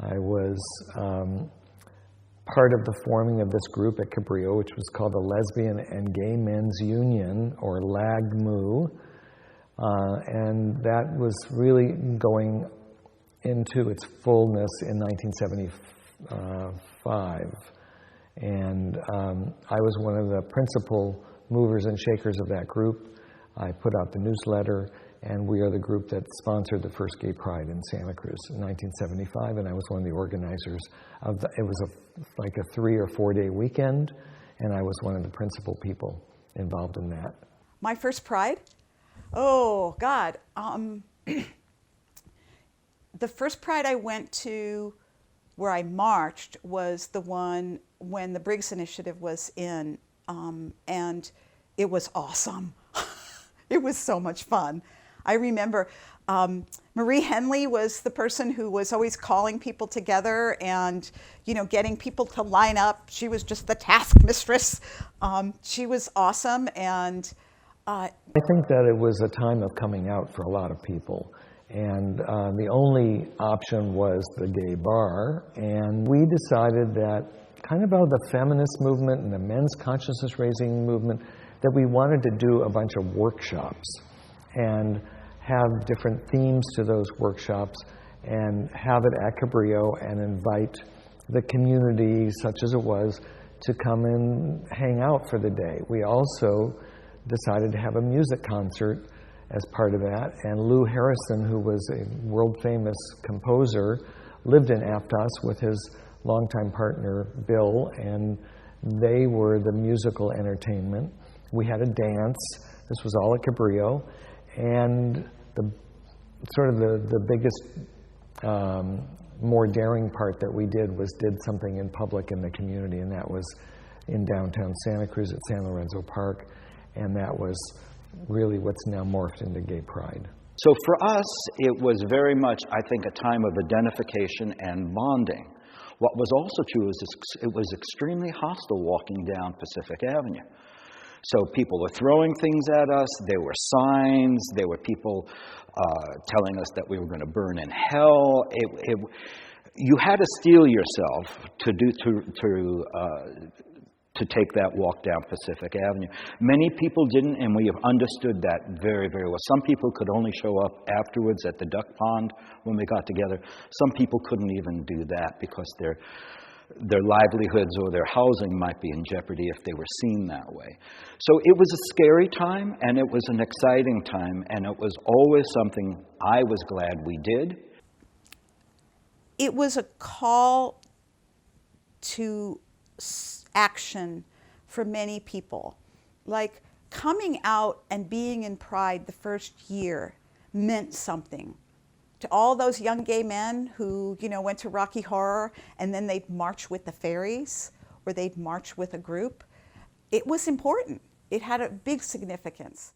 I was part of the forming of this group at Cabrillo, which was called the Lesbian and Gay Men's Union, or LAGMU, and that was really going into its fullness in 1975. And I was one of the principal movers and shakers of that group. I put out the newsletter, and we are the group that sponsored the first Gay Pride in Santa Cruz in 1975, and I was one of the organizers of it was like a 3 or 4 day weekend, and I was one of the principal people involved in that. My first Pride? Oh, God. The first Pride I went to where I marched was the one when the Briggs Initiative was in, and it was awesome. It was so much fun. I remember Marie Henley was the person who was always calling people together and, getting people to line up. She was just the task mistress. She was awesome. And I think that it was a time of coming out for a lot of people. And the only option was the gay bar. And we decided that kind of out of the feminist movement and the men's consciousness raising movement, that we wanted to do a bunch of workshops and have different themes to those workshops and have it at Cabrillo and invite the community, such as it was, to come and hang out for the day. We also decided to have a music concert as part of that, and Lou Harrison, who was a world-famous composer, lived in Aptos with his longtime partner, Bill, and they were the musical entertainment. We had a dance. This was all at Cabrillo, and the biggest, more daring part that we did something in public in the community, and that was in downtown Santa Cruz at San Lorenzo Park, and that was really what's now morphed into Gay Pride. So for us, it was very much, I think, a time of identification and bonding. What was also true is it was extremely hostile walking down Pacific Avenue. So people were throwing things at us. There were signs. There were people telling us that we were going to burn in hell. You had to steel yourself to take that walk down Pacific Avenue. Many people didn't, and we have understood that very, very well. Some people could only show up afterwards at the duck pond when we got together. Some people couldn't even do that because their livelihoods or their housing might be in jeopardy if they were seen that way. So it was a scary time, and it was an exciting time, and it was always something I was glad we did. It was a call to action for many people. Like, coming out and being in Pride the first year meant something to all those young gay men who, went to Rocky Horror and then they'd march with the fairies or they'd march with a group. It was important. It had a big significance.